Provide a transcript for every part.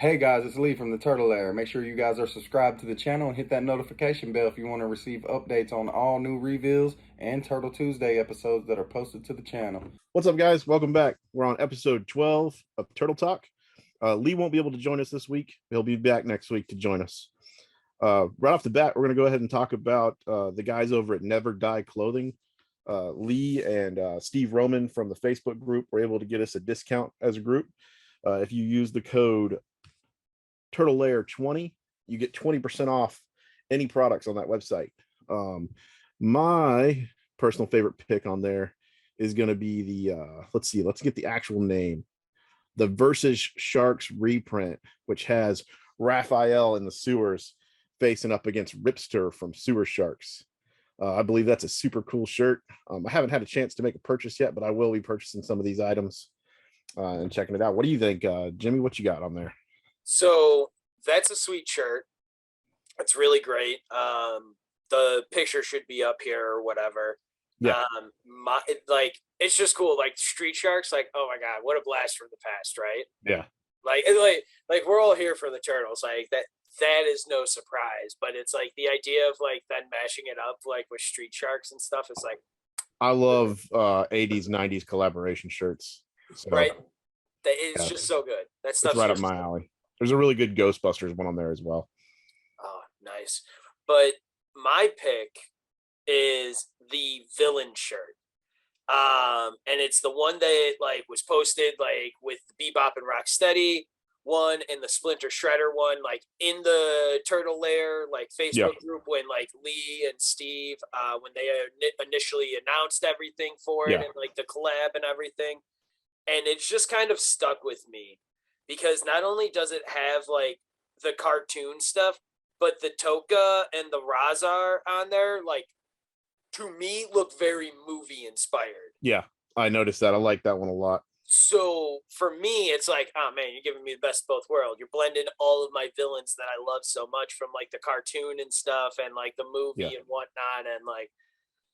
Hey guys, it's Lee from the Turtle Lair. Make sure you guys are subscribed to the channel and hit that notification bell if you want to receive updates on all new reveals and Turtle Tuesday episodes that are posted to the channel. What's up, guys? Welcome back. We're on episode 12 of Turtle Talk. Lee won't be able to join us this week. He'll be back next week to join us. Right off the bat, we're going to go ahead and talk about the guys over at Never Die Clothing. Lee and Steve Roman from the Facebook group were able to get us a discount as a group. If you use the code Turtle Lair 20, you get 20% off any products on that website. My personal favorite pick on there is going to be the let's get the actual name, the Versus Sharks reprint, which has Raphael in the sewers facing up against Ripster from Sewer Sharks. I believe that's a super cool shirt. I haven't had a chance to make a purchase yet, but I will be purchasing some of these items and checking it out. What do you think, Jimmy? What you got on there? So that's a sweet shirt. It's really great. The picture should be up here or whatever. Yeah. It's just cool. Like Street Sharks, like, oh my God, what a blast from the past, right? Yeah. Like we're all here for the Turtles. Like that is no surprise, but it's like the idea of like then mashing it up like with Street Sharks and stuff is like, I love 80s, 90s collaboration shirts. So, right? That is yeah, just so good. That it's stuff's right up just my alley. There's a really good Ghostbusters one on there as well. oh, nice. But my pick is the villain shirt. And it's the one that like was posted like with the Bebop and Rocksteady one and the Splinter Shredder one, like in the Turtle Lair like Yeah. Facebook group when like Lee and Steve when they initially announced everything for it Yeah. and like the collab and everything. And it's just kind of stuck with me because not only does it have like the cartoon stuff, but the Toka and the Razar on there, like to me, look very movie inspired. Yeah. I noticed that. I like that one a lot. So for me, it's like, oh man, you're giving me the best of both worlds. You're blending all of my villains that I love so much from like the cartoon and stuff and like the Yeah. movie and whatnot. And like,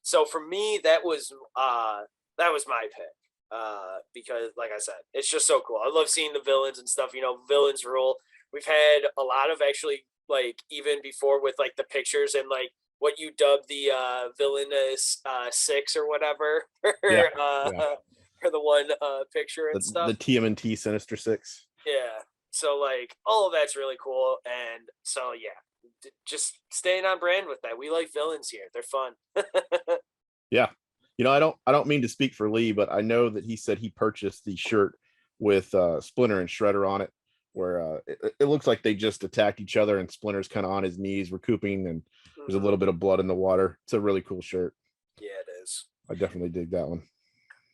so for me, that was my pick. Because like I said, it's just so cool. I love seeing the villains and stuff, villains rule. We've had a lot of actually like even before with like the pictures and like what you dub the villainous six or whatever Yeah. Yeah. for the one picture and The stuff. TMNT Sinister Six. Yeah. So like all of that's really cool. And so yeah, just staying on brand with that. We like villains here. They're fun. Yeah. I don't mean to speak for Lee, but I know that he said he purchased the shirt with Splinter and Shredder on it, where it looks like they just attacked each other and Splinter's kind of on his knees recouping, and there's a little bit of blood in the water. It's a really cool shirt. Yeah, it is. I definitely dig that one.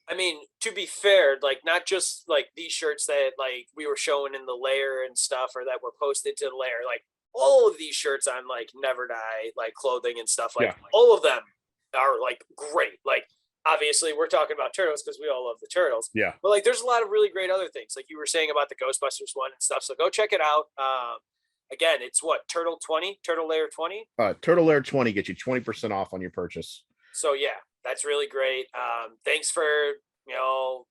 I mean, to be fair, like not just like these shirts that like we were showing in the layer and stuff or that were posted to the layer, like all of these shirts on like Never Die, like clothing and stuff, like Yeah. all of them are like great. Like obviously we're talking about turtles because we all love the turtles. Yeah. But like there's a lot of really great other things. Like you were saying about the Ghostbusters one and stuff. So go check it out. Again, it's what, Turtle Layer 20? Turtle Lair 20 gets you 20% off on your purchase. So yeah, that's really great. Thanks for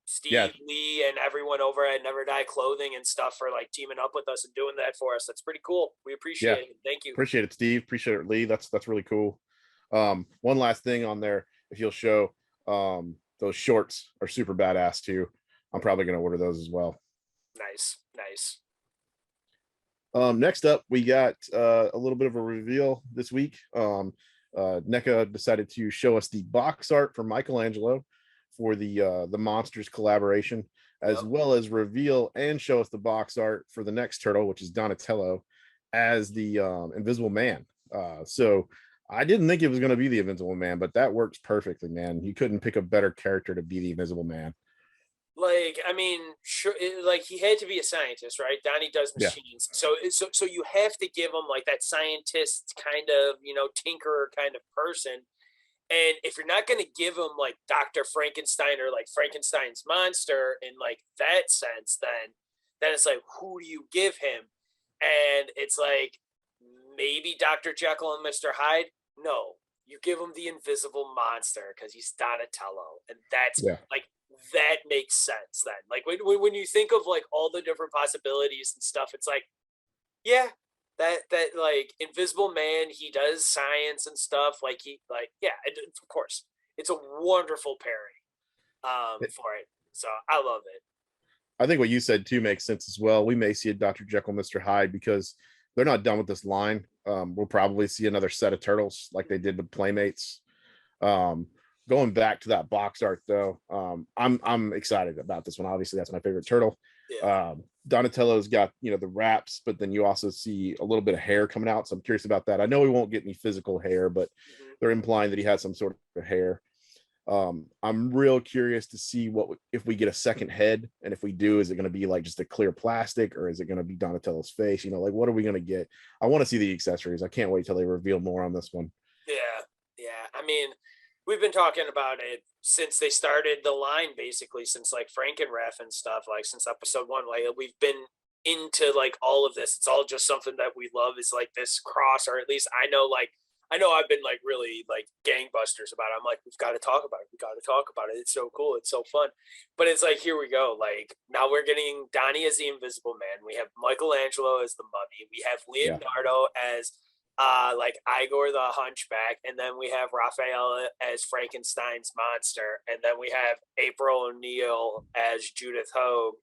Steve, Yeah. Lee, and everyone over at Never Die Clothing and stuff for like teaming up with us and doing that for us. That's pretty cool. We appreciate it. Thank you. Appreciate it, Steve. Appreciate it, Lee. That's really cool. One last thing on there, if you'll show, those shorts are super badass too. I'm probably going to order those as well. Nice. Next up, we got a little bit of a reveal this week. NECA decided to show us the box art for Michelangelo for the Monsters collaboration, as well as reveal and show us the box art for the next turtle, which is Donatello as the Invisible Man. So I didn't think it was going to be the Invisible Man, but that works perfectly, man. You couldn't pick a better character to be the Invisible Man. Like, I mean, sure, like he had to be a scientist, right? Donnie does Yeah. machines, so you have to give him like that scientist kind of, tinkerer kind of person. And if you're not going to give him like Dr. Frankenstein or like Frankenstein's monster in like that sense, then it's like, who do you give him? And it's like maybe Dr. Jekyll and Mr. Hyde. No, you give him the invisible monster because he's Donatello, and that's Yeah. like that makes sense then. Like when you think of like all the different possibilities and stuff, it's like, yeah, that like Invisible Man, he does science and stuff. Like yeah, of course, it's a wonderful pairing for it. So I love it. I think what you said too makes sense as well. We may see a Dr. Jekyll, Mr. Hyde, because they're not done with this line. We'll probably see another set of turtles like they did with Playmates. Going back to that box art though, I'm excited about this one. Obviously, that's my favorite turtle. Yeah. Donatello's got the wraps, but then you also see a little bit of hair coming out. So I'm curious about that. I know we won't get any physical hair, but they're implying that he has some sort of hair. I'm real curious to see if we get a second head, and if we do, is it going to be like just a clear plastic, or is it going to be Donatello's face? Like what are we going to get? I want to see the accessories. I can't wait till they reveal more on this one. Yeah. I mean, we've been talking about it since they started the line, basically since like Frankenrath and stuff, like since episode 1. Like we've been into like all of this. It's all just something that we love, is like this cross, or at least I know I've been like really like gangbusters about it. I'm like, we've got to talk about it. We got to talk about it. It's so cool. It's so fun. But it's like, here we go. Like now we're getting Donnie as the Invisible Man. We have Michelangelo as the Mummy. We have Leonardo as like Igor the Hunchback, and then we have Raphael as Frankenstein's monster, and then we have April O'Neil as Judith Hogue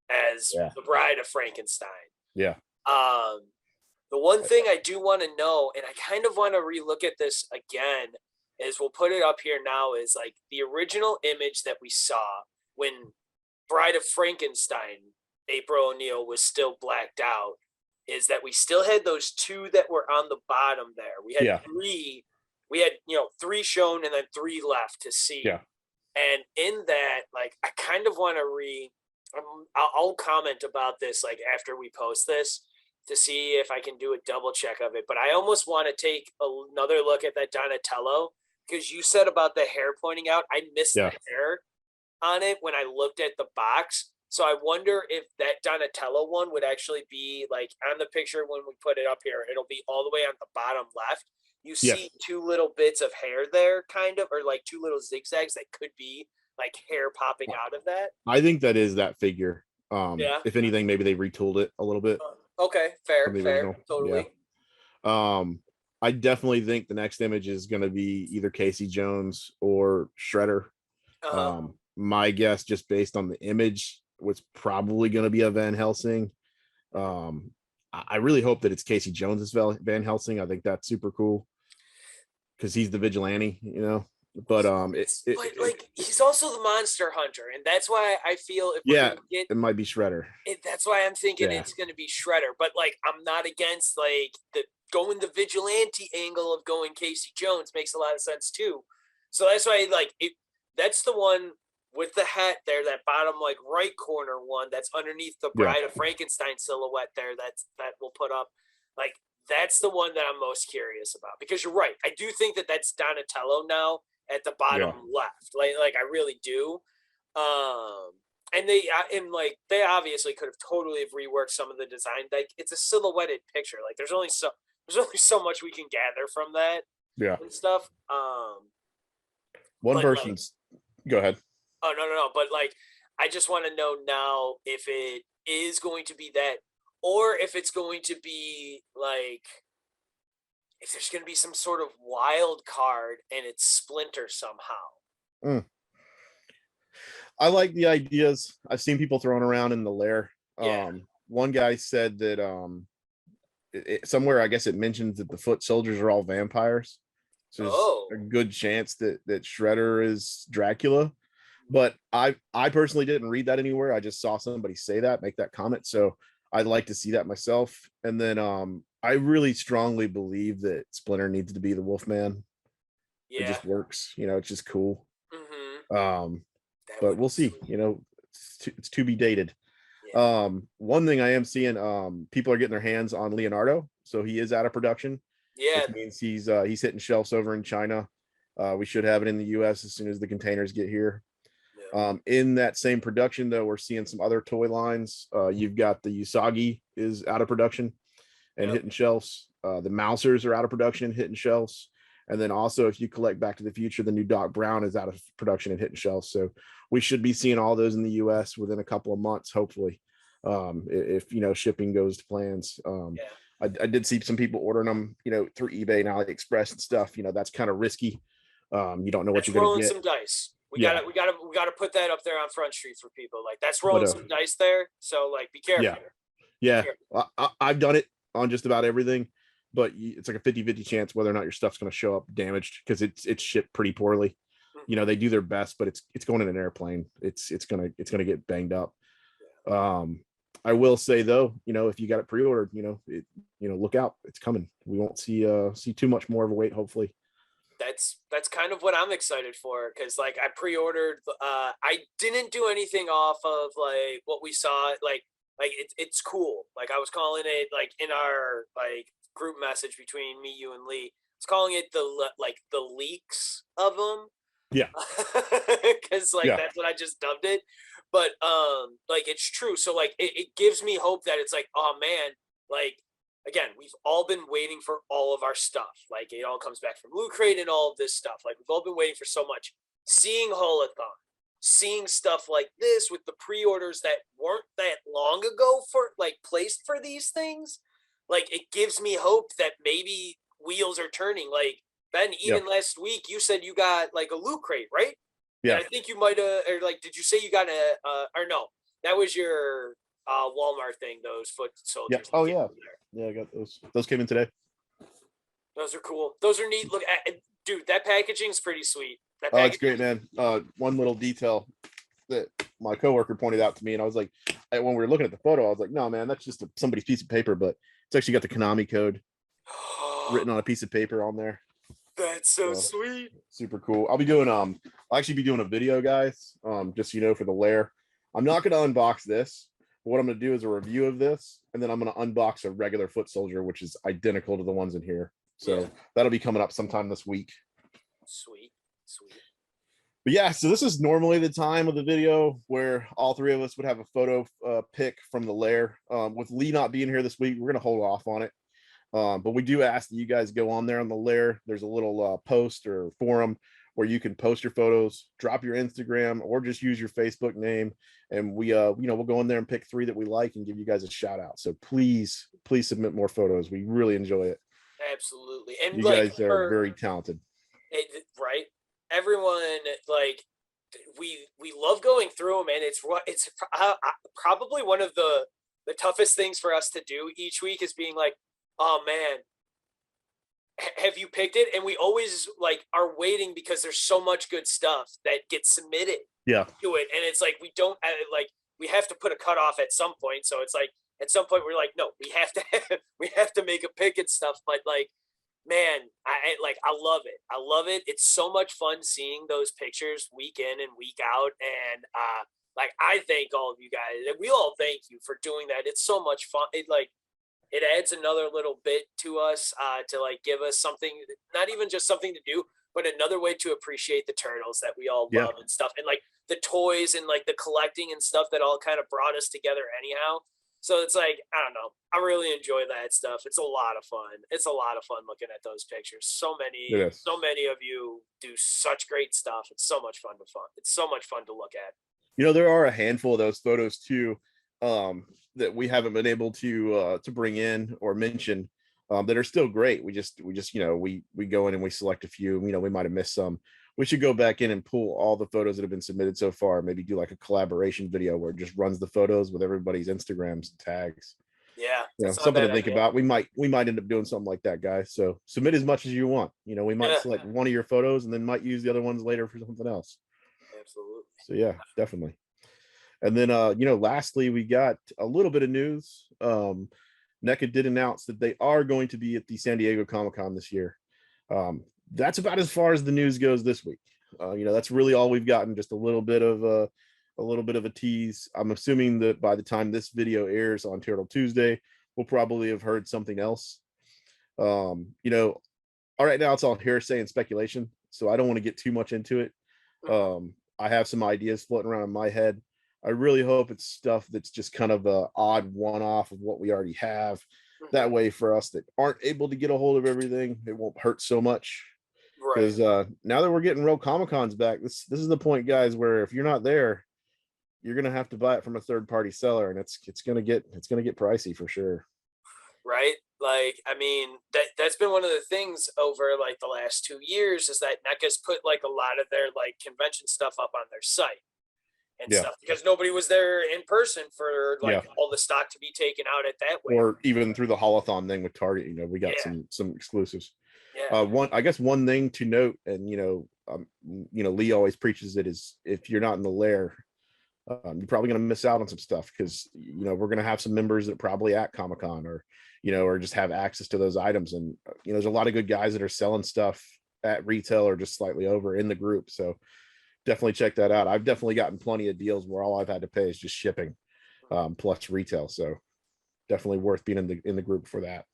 as the Bride of Frankenstein. Yeah. The one thing I do want to know, and I kind of want to relook at this again, is we'll put it up here now, is like the original image that we saw when Bride of Frankenstein, April O'Neil, was still blacked out, is that we still had those two that were on the bottom there. We had three. We had 3 shown and then 3 left to see. Yeah. And in that, like, I kind of want to I'll comment about this like after we post this to see if I can do a double check of it. But I almost want to take another look at that Donatello, because you said about the hair pointing out. I missed the hair on it when I looked at the box. So I wonder if that Donatello one would actually be like on the picture when we put it up here. It'll be all the way on the bottom left. You see 2 little bits of hair there, kind of, or like 2 little zigzags that could be like hair popping out of that. I think that is that figure. If anything, maybe they retooled it a little bit. Okay, fair, totally. Yeah. I definitely think the next image is going to be either Casey Jones or Shredder. My guess, just based on the image, was probably going to be a Van Helsing. I really hope that it's Casey Jones's Van Helsing. I think that's super cool because he's the vigilante, But like he's also the monster hunter, and that's why I feel it might be Shredder. That's why I'm thinking it's going to be Shredder. But like, I'm not against like going the vigilante angle of going Casey Jones. Makes a lot of sense too. So that's why that's the one with the hat there, that bottom like right corner one that's underneath the Bride of Frankenstein silhouette there. That we'll put up. Like that's the one that I'm most curious about, because you're right. I do think that's Donatello now at the bottom left. Like I really do. And they obviously could have totally have reworked some of the design. Like it's a silhouetted picture. Like there's only so much we can gather from that. And stuff. One person's go ahead. Oh no. But like I just want to know now if it is going to be that, or if it's going to be like, if there's going to be some sort of wild card and it's Splinter somehow. I like the ideas. I've seen people throwing around in the lair. One guy said that somewhere, I guess it mentions that the foot soldiers are all vampires. So there's a good chance that Shredder is Dracula. But I personally didn't read that anywhere. I just saw somebody say that, make that comment. So I'd like to see that myself. And then I really strongly believe that Splinter needs to be the Wolfman. It just works. It's just cool. But we'll see. It's to be dated. One thing I am seeing, people are getting their hands on Leonardo, so he is out of production. Which means he's hitting shelves over in China. We should have it in the US as soon as the containers get here. In that same production, though, we're seeing some other toy lines. You've got the Usagi is out of production and hitting shelves. The Mousers are out of production, hitting shelves. And then also, if you collect Back to the Future, the new Doc Brown is out of production and hitting shelves. So we should be seeing all those in the US within a couple of months, hopefully, if shipping goes to plans. I did see some people ordering them, through eBay and AliExpress and stuff. That's kind of risky. You don't know what That's you're rolling gonna get. some dice. We Yeah. gotta put that up there on Front Street for people. Like, that's But, rolling some dice there. So, like, be careful. Yeah. I've done it on just about everything, but it's like a 50-50 chance whether or not your stuff's going to show up damaged, because it's shipped pretty poorly. They do their best, but it's going in an airplane. It's gonna get banged up. I will say though, if you got it pre-ordered, look out, it's coming. We won't see too much more of a wait, hopefully. That's kind of what I'm excited for, because like I pre-ordered. I didn't do anything off of like what we saw. Like it's cool. Like, I was calling it, like, in our like group message between me, you, and Lee. It's calling it the leaks of them. Yeah. Because that's what I just dubbed it. But like, it's true. So like it gives me hope that it's like, oh man, like, again, we've all been waiting for all of our stuff. Like, it all comes back from Loot Crate and all of this stuff. Like, we've all been waiting for so much. Seeing Holothon, seeing stuff like this with the pre-orders that weren't that long ago for like placed for these things, like, it gives me hope that maybe wheels are turning. Like, Ben, even last week you said you got like a Loot Crate, right? Yeah. And I think you might have, or like, did you say you got or no, that was your Walmart thing, those foot soldiers. Yeah. Oh yeah. Yeah, I got those. Those came in today. Those are cool. Those are neat. Look, dude, that packaging's pretty sweet. Oh, it's great, man. One little detail that my coworker pointed out to me, and I was like, when we were looking at the photo, I was like, no, man, that's just somebody's piece of paper, but it's actually got the Konami code written on a piece of paper on there. That's so sweet. Super cool. I'll actually be doing a video, guys. Just for the lair. I'm not gonna unbox this. But what I'm gonna do is a review of this, and then I'm gonna unbox a regular foot soldier, which is identical to the ones in here. So that'll be coming up sometime this week. Sweet. But yeah, so this is normally the time of the video where all three of us would have a photo pick from the lair. With Lee not being here this week, we're gonna hold off on it. But we do ask that you guys go on there on the lair. There's a little post or forum where you can post your photos, drop your Instagram, or just use your Facebook name, and we we'll go in there and pick 3 that we like and give you guys a shout out. So please submit more photos. We really enjoy it. Absolutely. And you guys are very talented. Right? Everyone, like, we love going through them, and it's probably one of the toughest things for us to do each week is being like, oh man, have you picked it? And we always like are waiting because there's so much good stuff that gets submitted to it, and it's like we don't like, we have to put a cutoff at some point. So it's like at some point we're like, no, we have to make a pick and stuff. But like, man, I love it. I love it. It's so much fun seeing those pictures week in and week out. And like, I thank all of you guys. We all thank you for doing that. It's so much fun. It adds another little bit to us to like give us something, not even just something to do, but another way to appreciate the turtles that we all love and stuff. And like the toys and like the collecting and stuff that all kind of brought us together anyhow. So it's like, I don't know. I really enjoy that stuff. It's a lot of fun. It's a lot of fun looking at those pictures. So many of you do such great stuff. It's so much fun. It's so much fun to look at. There are a handful of those photos too, that we haven't been able to bring in or mention, that are still great. We just we go in and we select a few. We might have missed some. We should go back in and pull all the photos that have been submitted so far. Maybe do like a collaboration video where it just runs the photos with everybody's Instagrams and tags. Yeah, something to think about. We might end up doing something like that, guys. So submit as much as you want. We might select one of your photos and then might use the other ones later for something else. Absolutely. So yeah, definitely. And then lastly, we got a little bit of news. NECA did announce that they are going to be at the San Diego Comic-Con this year. That's about as far as the news goes this week. That's really all we've gotten, just a little bit of a tease. I'm assuming that by the time this video airs on Turtle Tuesday, we'll probably have heard something else. All right now it's all hearsay and speculation, so I don't want to get too much into it. I have some ideas floating around in my head. I really hope it's stuff that's just kind of a odd one-off of what we already have. That way, for us that aren't able to get a hold of everything, it won't hurt so much. Because now that we're getting real Comic-Cons back, this is the point, guys, where if you're not there, you're gonna have to buy it from a third-party seller, and it's gonna get pricey for sure. Right? Like, I mean, that's been one of the things over like the last 2 years is that NECA's put like a lot of their like convention stuff up on their site and Yeah. stuff because nobody was there in person for like all the stock to be taken out at that way. Or even through the Holothon thing with Target, we got some exclusives. Yeah. One thing to note, and Lee always preaches it, is if you're not in the lair, you're probably going to miss out on some stuff because we're going to have some members that are probably at Comic-Con or just have access to those items, and there's a lot of good guys that are selling stuff at retail or just slightly over in the group. So definitely check that out. I've definitely gotten plenty of deals where all I've had to pay is just shipping, plus retail. So definitely worth being in the group for that.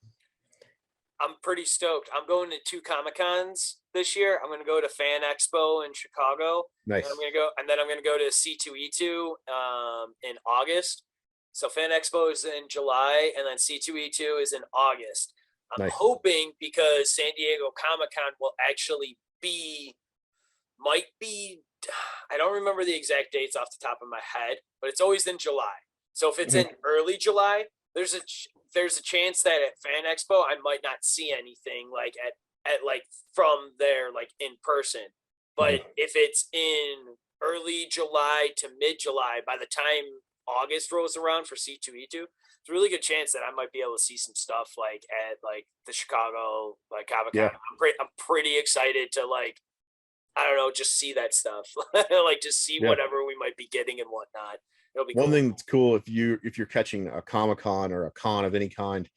I'm pretty stoked. I'm going to 2 Comic-Cons this year. I'm going to go to Fan Expo in Chicago. Nice. And I'm going to go to C2E2 in August. So Fan Expo is in July, and then C2E2 is in August. I'm hoping because San Diego Comic-Con will actually might be, I don't remember the exact dates off the top of my head, but it's always in July. So if it's in early July, there's a chance that at Fan Expo I might not see anything like at like from there like in person. But if it's in early July to mid July, by the time August rolls around for C2E2, it's a really good chance that I might be able to see some stuff like at like the Chicago like Comic-Con. Yeah. I'm pretty excited to like, I don't know, just see that stuff. Like just see whatever we might be getting and whatnot. It'll be one cool. thing that's cool if you're catching a Comic-Con or a con of any kind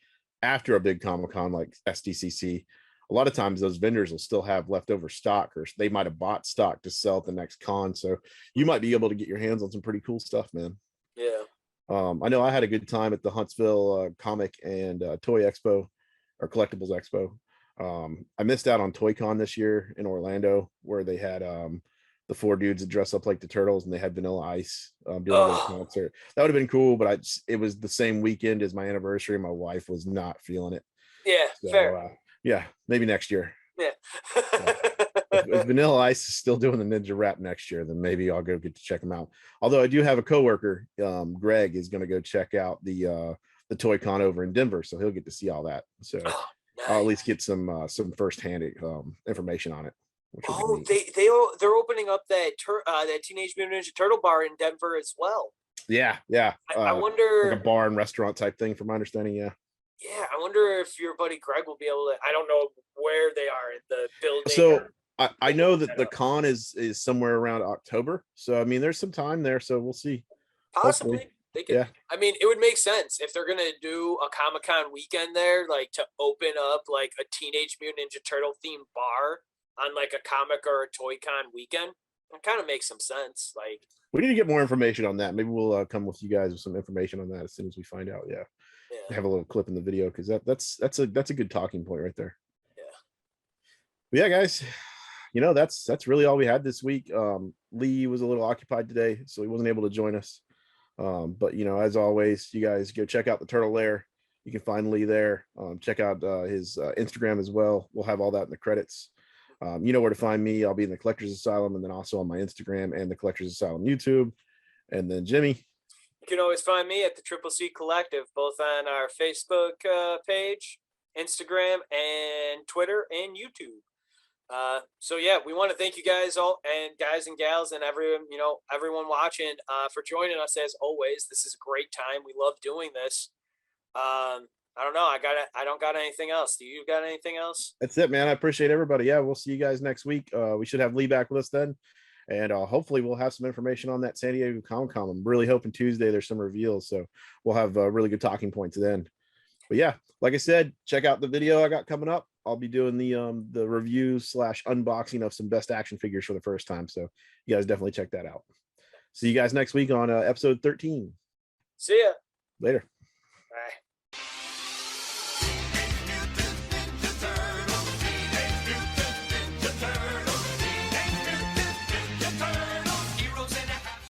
after a big Comic-Con like SDCC, a lot of times those vendors will still have leftover stock, or they might have bought stock to sell at the next con. So you might be able to get your hands on some pretty cool stuff, man. Yeah. I know I had a good time at the Huntsville Comic and Toy Expo or Collectibles Expo. I missed out on ToyCon this year in Orlando, where they had the 4 dudes that dress up like the Turtles, and they had Vanilla Ice doing a little concert. That would have been cool, but it was the same weekend as my anniversary. My wife was not feeling it. Yeah, so, fair. Yeah, maybe next year. Yeah. If Vanilla Ice is still doing the Ninja Rap next year, then maybe I'll go get to check them out. Although I do have a coworker, Greg, is going to go check out the ToyCon over in Denver, so he'll get to see all that. So nice. I'll at least get some firsthand information on it. They're opening up that Teenage Mutant Ninja Turtle bar in Denver as well. Yeah. I wonder, like a bar and restaurant type thing, from my understanding. Yeah, I wonder if your buddy Greg will be able to. I don't know where they are in the building. So I know that the con is somewhere around October. So I mean, there's some time there. So we'll see. Possibly. Hopefully. They could, yeah. I mean, it would make sense if they're gonna do a Comic-Con weekend there, like to open up like a Teenage Mutant Ninja Turtle themed bar on like a comic or a Toy-Con weekend. It kind of makes some sense. Like, we need to get more information on that. Maybe we'll come with you guys with some information on that as soon as we find out. Yeah. Have a little clip in the video, because that's a good talking point right there. Yeah. But yeah, guys, that's really all we had this week. Lee was a little occupied today, so he wasn't able to join us. But as always, you guys go check out the Turtle Lair. You can find Lee there. Check out his Instagram as well. We'll have all that in the credits. You know where to find me. I'll be in the Collectors Asylum, and then also on my Instagram and the Collectors Asylum YouTube. And then Jimmy, you can always find me at the Triple C Collective, both on our Facebook page, Instagram, and Twitter and YouTube. So yeah, we want to thank you guys all, and guys and gals, and everyone watching for joining us as always. This is a great time. We love doing this. I don't know. I don't got anything else. Do you got anything else? That's it, man. I appreciate everybody. Yeah, we'll see you guys next week. We should have Lee back with us then. And hopefully we'll have some information on that San Diego Comic-Con. I'm really hoping Tuesday there's some reveals, so we'll have really good talking points then. But yeah, like I said, check out the video I got coming up. I'll be doing the review / unboxing of some best action figures for the first time, so you guys definitely check that out. See you guys next week on episode 13. See ya. Later. Bye.